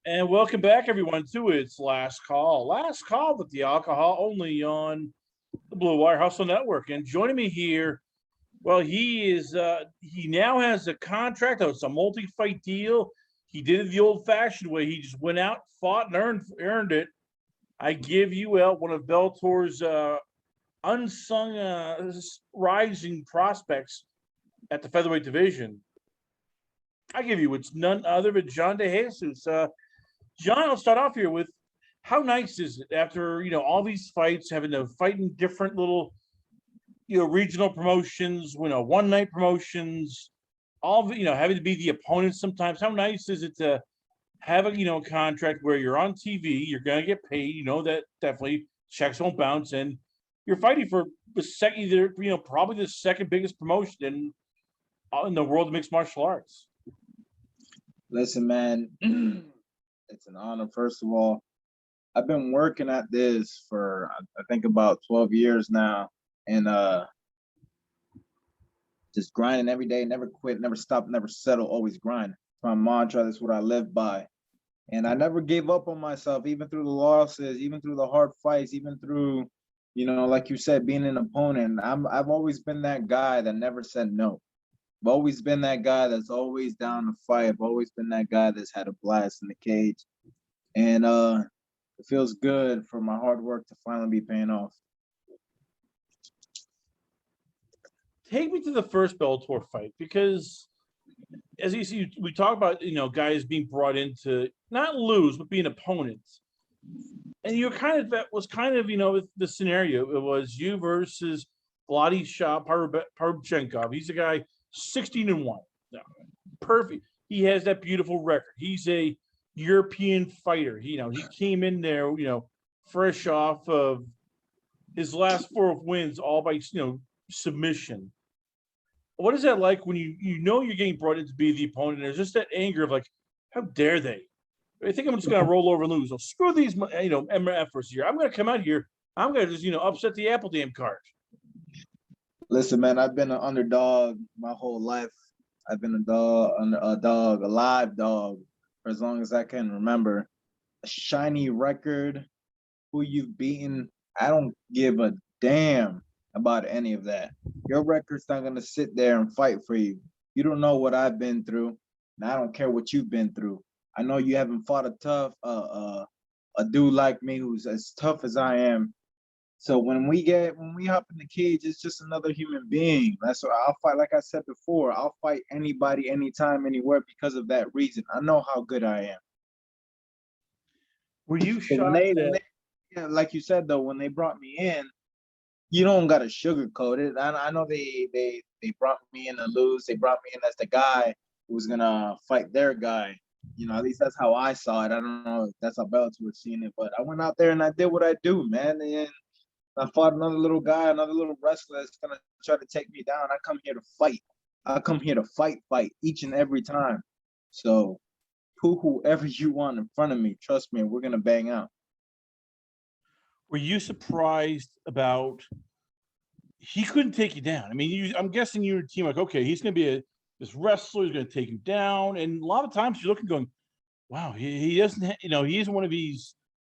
And welcome back, everyone, to its last call. Last call with the alcohol only on the Blue Wire Hustle Network. And joining me here, well, he now has a contract. It's a multi-fight deal. He did it the old-fashioned way. He just went out, fought, and earned it. I give you one of Bellator's unsung rising prospects at the featherweight division. I give you it's none other but John De Jesus. John, I'll start off here with how nice is it after all these fights, having to fight in different little regional promotions, one night promotions, having to be the opponent sometimes. How nice is it to have a contract where you're on TV, you're gonna get paid, that definitely checks won't bounce, and you're fighting for the second, probably the second biggest promotion in the world of mixed martial arts. Listen, man, it's an honor. First of all, I've been working at this for I think about 12 years now, and just grinding every day, never quit, never stop, never settle, always grind. My mantra, that's what I live by. And I never gave up on myself, even through the losses, even through the hard fights, even through, like you said, being an opponent. I've always been that guy that never said no. I've always been that guy that's always down to fight. I've always been that guy that's had a blast in the cage. And it feels good for my hard work to finally be paying off. Take me to the first Bellator fight, because as you see, we talk about guys being brought in to not lose but be an opponent, and that was the scenario. It was you versus Vladyslav Parubchenkov. He's a guy 16-1, perfect. He has that beautiful record. He's a European fighter. He came in there fresh off of his last 4 wins, all by submission. What is that like when you're getting brought in to be the opponent? There's just that anger of like, how dare they? I think I'm just going to roll over and lose. So screw these, efforts here. I'm going to come out here. I'm going to just, upset the apple damn cart. Listen, man, I've been an underdog my whole life. I've been a live dog for as long as I can remember. A shiny record, who you've beaten. I don't give a damn about any of that. Your record's not going to sit there and fight for you. You don't know what I've been through, and I don't care what you've been through. I know you haven't fought a dude like me who's as tough as I am. So when we hop in the cage, it's just another human being. That's what I'll fight. Like I said before, I'll fight anybody, anytime, anywhere because of that reason. I know how good I am. Were you shocked? Like you said though, when they brought me in, you don't gotta sugarcoat it. I know they brought me in to lose. They brought me in as the guy who was gonna fight their guy. At least that's how I saw it. I don't know if that's how Bellator was seeing it, but I went out there and I did what I do, man. And I fought another little guy, another little wrestler that's gonna try to take me down. I come here to fight. I come here to fight each and every time. So whoever you want in front of me, trust me, we're gonna bang out. Were you surprised about he couldn't take you down? I mean, I'm guessing you were a team like, okay, he's going to be this wrestler, he's going to take you down. And a lot of times you're looking going, wow, he doesn't, he isn't one of these,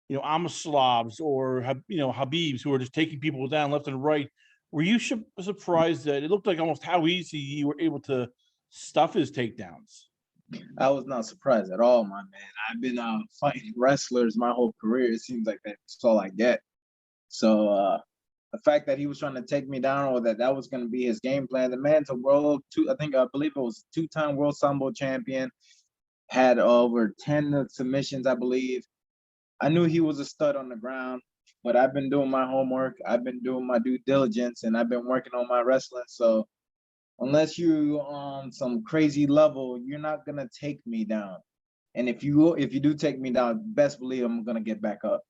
Amaslavs or, Habibs who are just taking people down left and right. Were you surprised that it looked like almost how easy you were able to stuff his takedowns? I was not surprised at all, my man. I've been fighting wrestlers my whole career. It seems like that's all I get. So the fact that he was trying to take me down, or that was going to be his game plan. The man's a I believe it was a 2-time world sambo champion, had over 10 submissions, I believe. I knew he was a stud on the ground, but I've been doing my homework. I've been doing my due diligence, and I've been working on my wrestling. So unless you on some crazy level, you're not gonna take me down. And if you do take me down, best believe I'm gonna get back up.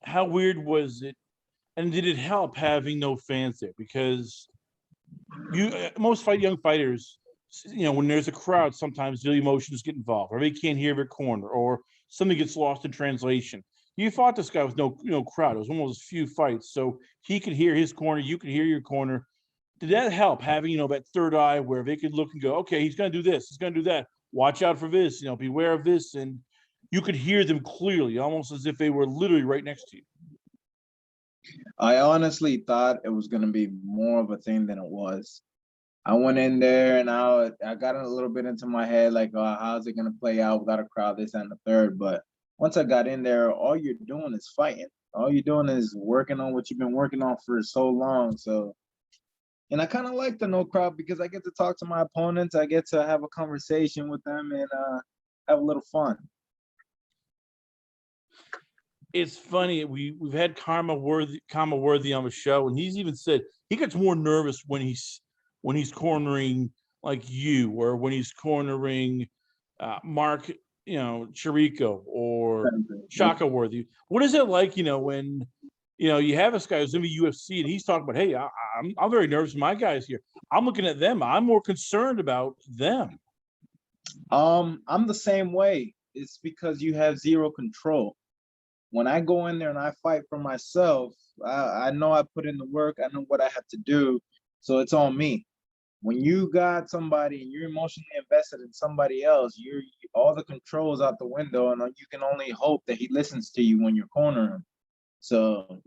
How weird was it? And did it help having no fans there? Because most young fighters, when there's a crowd, sometimes the emotions get involved, or they can't hear their corner, or something gets lost in translation. You fought this guy with no crowd. It was one of those few fights, so he could hear his corner, you could hear your corner. Did that help having that third eye where they could look and go, okay, he's going to do this, he's going to do that? watch out for this, beware of this. And you could hear them clearly, almost as if they were literally right next to you. I honestly thought it was going to be more of a thing than it was. I went in there and I got a little bit into my head, like, how's it going to play out without a crowd, this and the third. But once I got in there, all you're doing is fighting. All you're doing is working on what you've been working on for so long. So, and I kind of like the no crowd because I get to talk to my opponents. I get to have a conversation with them and have a little fun. It's funny. We've had Karma Worthy on the show, and he's even said he gets more nervous when he's cornering like you, or when he's cornering Mark, Chirico or Shaka Worthy. What is it like, when you have this guy who's in the UFC and he's talking about, hey, I'm very nervous. My guys here, I'm looking at them. I'm more concerned about them. I'm the same way. It's because you have zero control. When I go in there and I fight for myself, I know I put in the work. I know what I have to do. So it's on me. When you got somebody and you're emotionally invested in somebody else, all the controls out the window, and you can only hope that he listens to you when you're cornering him. So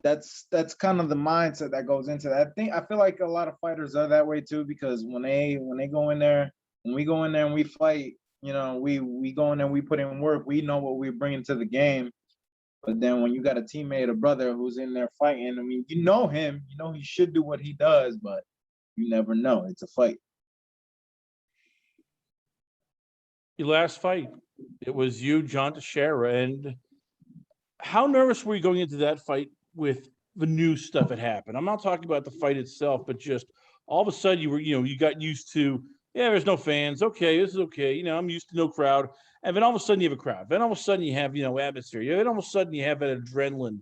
that's kind of the mindset that goes into that. I feel like a lot of fighters are that way too, because when we go in there and we fight, we go in there and we put in work. We know what we're bringing to the game. But then when you got a teammate, a brother who's in there fighting, I mean, you know him, he should do what he does, but you never know. It's a fight. Your last fight, it was you, John Teixiera. And how nervous were you going into that fight with the new stuff that happened? I'm not talking about the fight itself, but just all of a sudden you got used to, there's no fans. Okay, this is okay. I'm used to no crowd. And then all of a sudden you have a crowd. Then all of a sudden you have, atmosphere. Then all of a sudden you have that adrenaline.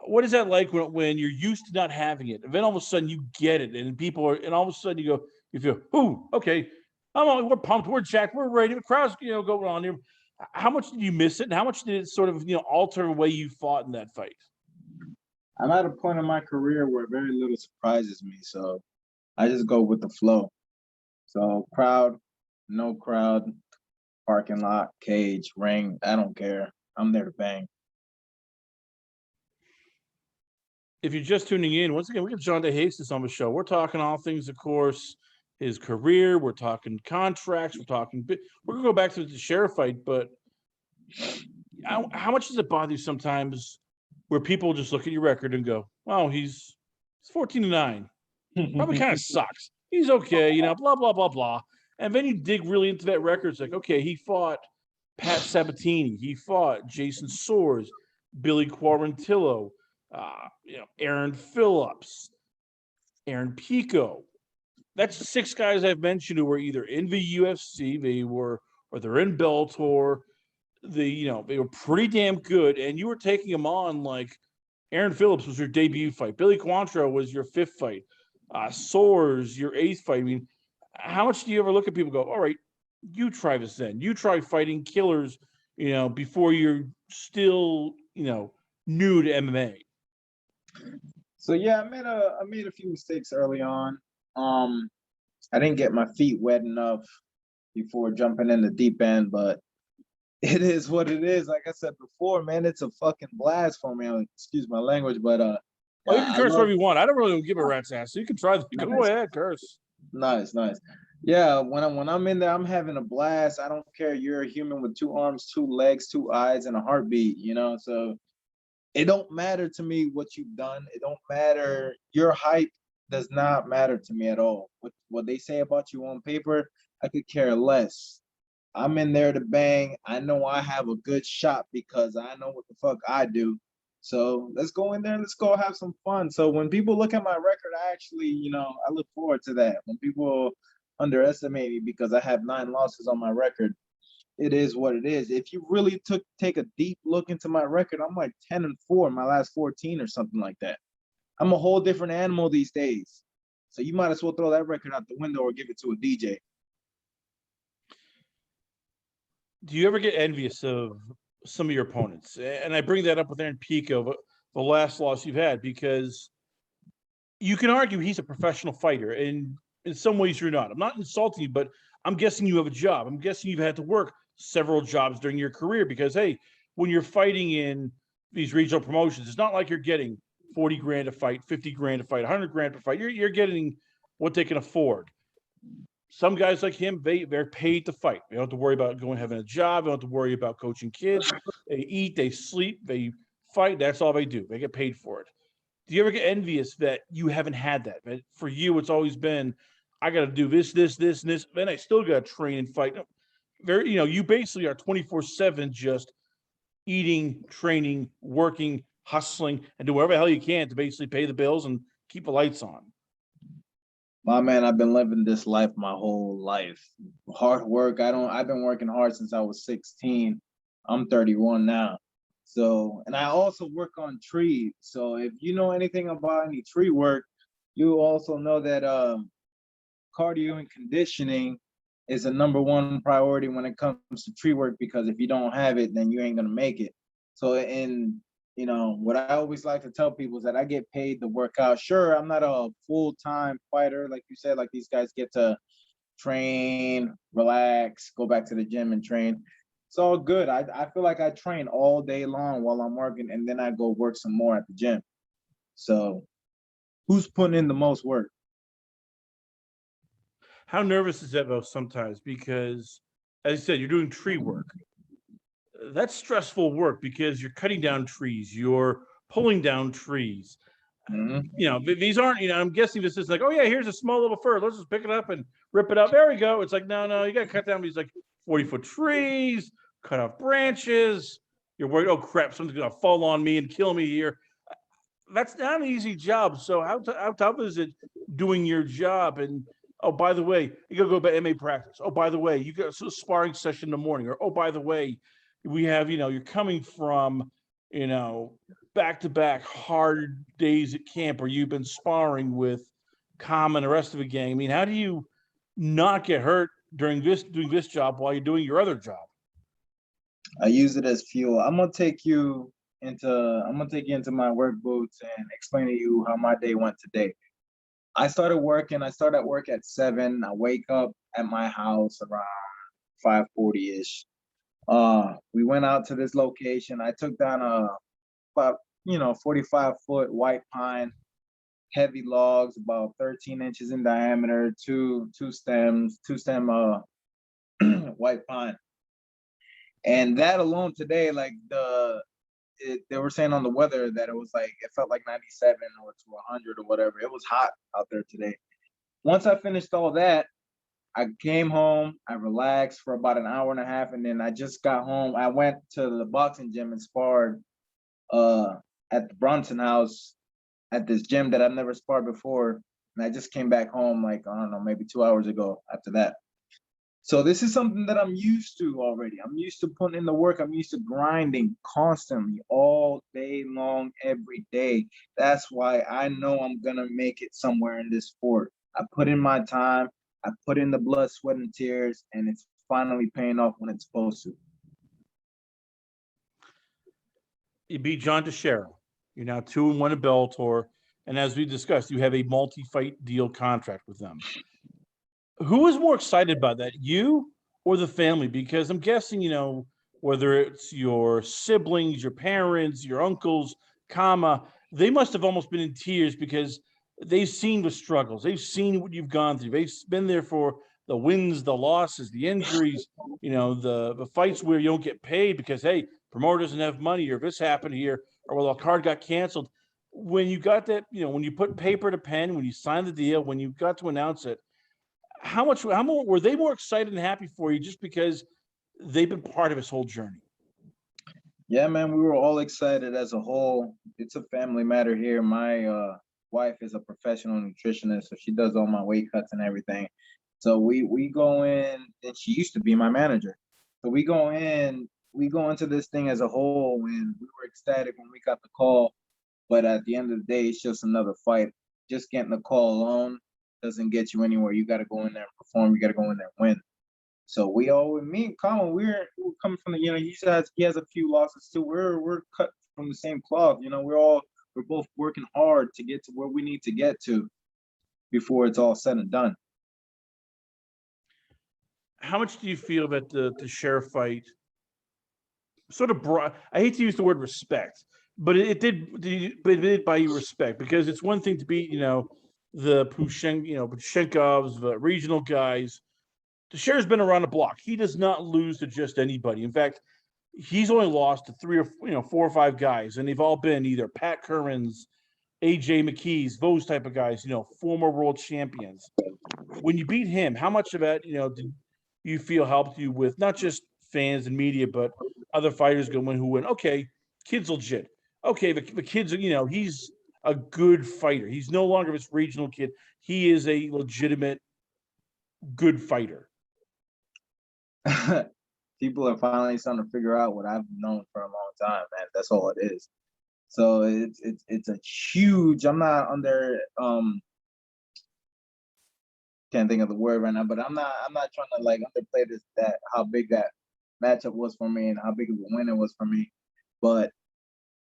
What is that like when you're used to not having it? And then all of a sudden you get it, and and all of a sudden you feel, ooh, okay, we're pumped, we're jacked, we're ready. The crowd's, going on here. How much did you miss it? And how much did it sort of, alter the way you fought in that fight? I'm at a point in my career where very little surprises me. So I just go with the flow. So crowd, no crowd, parking lot, cage, ring, I don't care. I'm there to bang. If you're just tuning in, once again, we got John De Jesus on the show. We're talking all things, of course, his career. We're talking contracts. We're going to go back to the Teixiera fight, but how much does it bother you sometimes where people just look at your record and go, well, he's 14-9. Probably kind of sucks. He's okay, blah, blah, blah, blah. And then you dig really into that record. It's like, okay, he fought Pat Sabatini. He fought Jason Soares, Billy Quarantillo, Aaron Phillips, Aaron Pico. That's 6 guys I've mentioned who were either in the UFC, or they're in Bellator. They were pretty damn good, and you were taking them on like Aaron Phillips was your debut fight. Billy Quarantillo was your 5th fight. Soares, your 8th fight. I mean, how much do you ever look at people and go, all right, you try this then. You try fighting killers, before you're still, new to MMA. So yeah, I made a few mistakes early on. I didn't get my feet wet enough before jumping in the deep end, but it is what it is. Like I said before, man, it's a fucking blast for me. Excuse my language, but you can curse whatever you want. I don't really give a rat's ass. So you can try. Nice. Go ahead, curse. Nice. Yeah, when I'm in there, I'm having a blast. I don't care. You're a human with 2 arms, 2 legs, 2 eyes, and a heartbeat. So it don't matter to me what you've done. It don't matter. Your hype does not matter to me at all. What they say about you on paper, I could care less. I'm in there to bang. I know I have a good shot because I know what the fuck I do. So let's go in there. Let's go have some fun. So when people look at my record, I actually, I look forward to that. When people underestimate me because I have 9 losses on my record, it is what it is. If you really take a deep look into my record, I'm like 10-4 in my last 14 or something like that. I'm a whole different animal these days. So you might as well throw that record out the window or give it to a DJ. Do you ever get envious of some of your opponents? And I bring that up with Aaron Pico, the last loss you've had, because you can argue he's a professional fighter, and in some ways you're not. I'm not insulting you, but I'm guessing you have a job. I'm guessing you've had to work several jobs during your career because, hey, when you're fighting in these regional promotions, it's not like you're getting 40 grand a fight, 50 grand a fight, 100 grand per fight. You're getting what they can afford. Some guys like him, they're paid to fight. They don't have to worry about going having a job. They don't have to worry about coaching kids. They eat, they sleep, they fight. That's all they do. They get paid for it. Do you ever get envious that you haven't had that? That for you, it's always been, I got to do this, this, this, and this. Then I still got to train and fight. Very, you basically are 24/7 just eating, training, working, hustling, and do whatever the hell you can to basically pay the bills and keep the lights on. My man, I've been living this life my whole life. Hard work. I've been working hard since I was 16. I'm 31 now. So, and I also work on trees. So if you know anything about any tree work, you also know that cardio and conditioning is a #1 priority when it comes to tree work, because if you don't have it, then you ain't gonna make it. So what I always like to tell people is that I get paid to work out. Sure, I'm not a full-time fighter, like you said, like these guys get to train, relax, go back to the gym and train. It's all good. I feel like I train all day long while I'm working, and then I go work some more at the gym. So who's putting in the most work? How nervous is that though sometimes? Because, as you said, you're doing tree work. That's stressful work because you're cutting down trees, you're pulling down trees. These aren't, I'm guessing this is like, oh yeah, here's a small little fir. Let's just pick it up and rip it out. There we go. It's like, no, you got to cut down these like 40-foot trees, cut off branches. You're worried, oh crap, something's going to fall on me and kill me here. That's not an easy job. So how tough is it doing your job? And oh, by the way, you got to go to MMA practice. Oh, by the way, you got a sparring session in the morning. Or, oh, by the way, we have, you're coming from, back-to-back hard days at camp where you've been sparring with Com and the rest of the gang. I mean, how do you not get hurt doing this job while you're doing your other job? I use it as fuel. I'm gonna take you into my work boots and explain to you how my day went today. I started at work at 7. I wake up at my house around 5:40-ish. We went out to this location. I took down about 45-foot white pine, heavy logs, about 13 inches in diameter, two stem white pine. And that alone today, like they were saying on the weather that it felt like 97 or to 100 or whatever. It was hot out there today. Once I finished all that, I came home, I relaxed for about an hour and a half, and then I just got home. I went to the boxing gym and sparred at the Bronson House at this gym that I've never sparred before. And I just came back home I don't know, maybe 2 hours ago after that. So this is something that I'm used to already. I'm used to putting in the work. I'm used to grinding constantly all day long, every day. That's why I know I'm going to make it somewhere in this sport. I put in my time. I put in the blood, sweat, and tears, and it's finally paying off when it's supposed to. You beat John Teixiera. You're now 2-1 at Bellator. And as we discussed, you have a multi-fight deal contract with them. Who is more excited about that, you or the family? Because I'm guessing, whether it's your siblings, your parents, your uncles, they must have almost been in tears because they've seen the struggles. They've seen what you've gone through. They've been there for the wins, the losses, the injuries, the fights where you don't get paid because, hey, promoter doesn't have money, or this happened here, or well, a card got canceled. When you got that, when you put paper to pen, when you signed the deal, when you got to announce it, how more were they more excited and happy for you just because they've been part of this whole journey? Yeah, man, we were all excited as a whole. It's a family matter here. My wife is a professional nutritionist, so she does all my weight cuts and everything. So we go in, and she used to be my manager. So we go into this thing as a whole, and we were ecstatic when we got the call. But at the end of the day, it's just another fight. Just getting the call alone doesn't get you anywhere. You got to go in there and perform. You got to go in there and win. So me and Colin, we're coming from he has a few losses too. We're cut from the same cloth. We're both working hard to get to where we need to get to before it's all said and done. how much do you feel about the Teixeira fight? Sort of brought. I hate to use the word respect, but it did buy you respect because it's one thing to beat, the Pushenkovs, the regional guys. Teixeira's been around the block. He does not lose to just anybody. In fact, he's only lost to three or four or five guys, and they've all been either Pat Curran's, AJ McKee's, those type of guys, former world champions. When you beat him, how much of that, did you feel helped you with not just fans and media, but other fighters going who went, okay, kid's legit. Okay, the kid's, he's a good fighter. He's no longer this regional kid. He is a legitimate good fighter. People are finally starting to figure out what I've known for a long time, man. That's all it is. So it's a huge. I'm not under can't think of the word right now, but I'm not trying to like underplay that how big that matchup was for me and how big of a win it was for me. But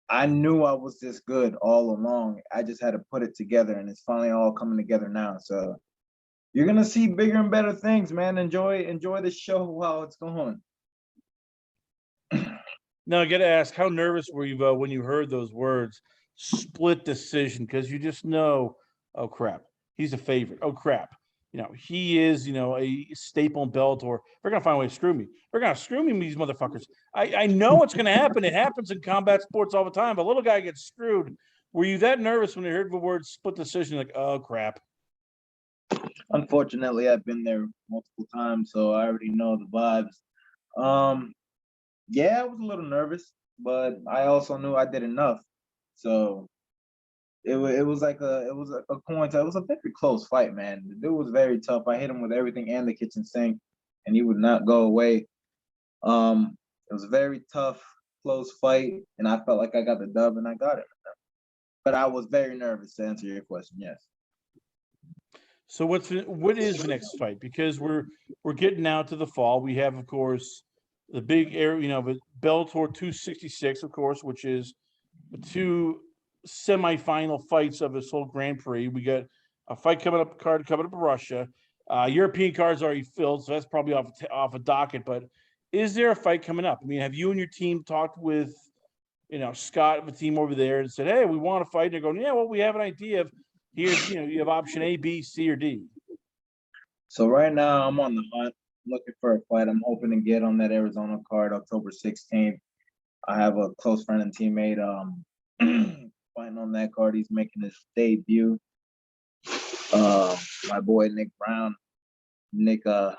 I knew I was this good all along. I just had to put it together, and it's finally all coming together now. So you're gonna see bigger and better things, man. Enjoy the show while it's going. Now I got to ask, how nervous were you when you heard those words, split decision? Because you just know, oh crap, he's a favorite. Oh crap, he is, a staple in Bellator. They're gonna find a way to screw me. They're gonna screw me, these motherfuckers. I know it's gonna happen. It happens in combat sports all the time. A little guy gets screwed. Were you that nervous when you heard the word split decision? Like, oh crap. Unfortunately, I've been there multiple times, so I already know the vibes. Yeah, I was a little nervous, but I also knew I did enough. So it was like a coin toss. It was a very close fight, man. The dude was very tough. I hit him with everything and the kitchen sink, and he would not go away. It was a very tough, close fight, and I felt like I got the dub, and I got it. But I was very nervous, to answer your question. Yes. So what is the next fight? Because we're getting out to the fall. We have, of course, the big area, but Bellator 266, of course, which is the two semifinal fights of this whole Grand Prix. We got a fight coming up in Russia. European cards already filled, so that's probably off a docket. But is there a fight coming up? I mean, have you and your team talked with, Scott, the team over there, and said, hey, we want to fight? And they're going, yeah, well, we have an idea of here's, you have option A, B, C, or D. So right now I'm on the hunt, looking for a fight. I'm hoping to get on that Arizona card October 16th. I have a close friend and teammate fighting on that card. He's making his debut. My boy Nick Brown, Nyquil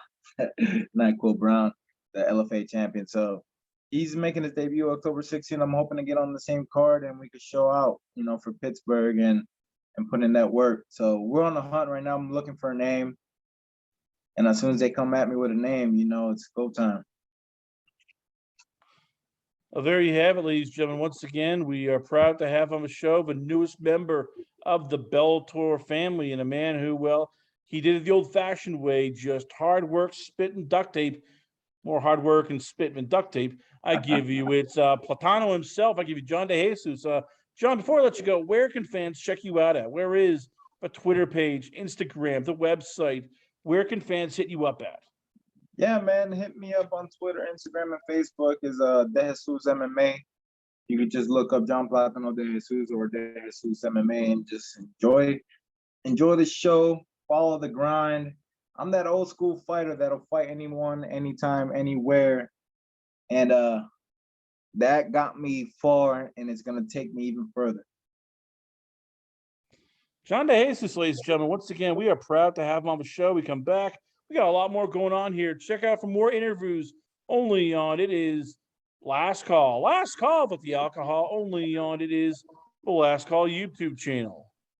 Brown, the LFA champion. So he's making his debut October 16th. I'm hoping to get on the same card and we could show out, for Pittsburgh and put in that work. So we're on the hunt right now. I'm looking for a name. And as soon as they come at me with a name, it's go time. Well, there you have it, ladies and gentlemen. Once again, we are proud to have on the show the newest member of the Bellator family, and a man who, well, he did it the old-fashioned way, just hard work, spit, and duct tape. More hard work and spit and duct tape. I give you, it's Platano himself. I give you John De Jesus. John, before I let you go, where can fans check you out at? Where is a Twitter page, Instagram, the website? Where can fans hit you up at? Yeah, man, hit me up on Twitter, Instagram, and Facebook is De Jesus MMA. You could just look up John Platano De Jesus or De Jesus MMA and just enjoy the show, follow the grind. I'm that old school fighter that'll fight anyone, anytime, anywhere. And that got me far, and it's gonna take me even further. John De Jesus, ladies and gentlemen, once again, we are proud to have him on the show. We come back. We got a lot more going on here. Check out for more interviews only on It Is Last Call. Last Call with the alcohol only on It Is the Last Call YouTube channel.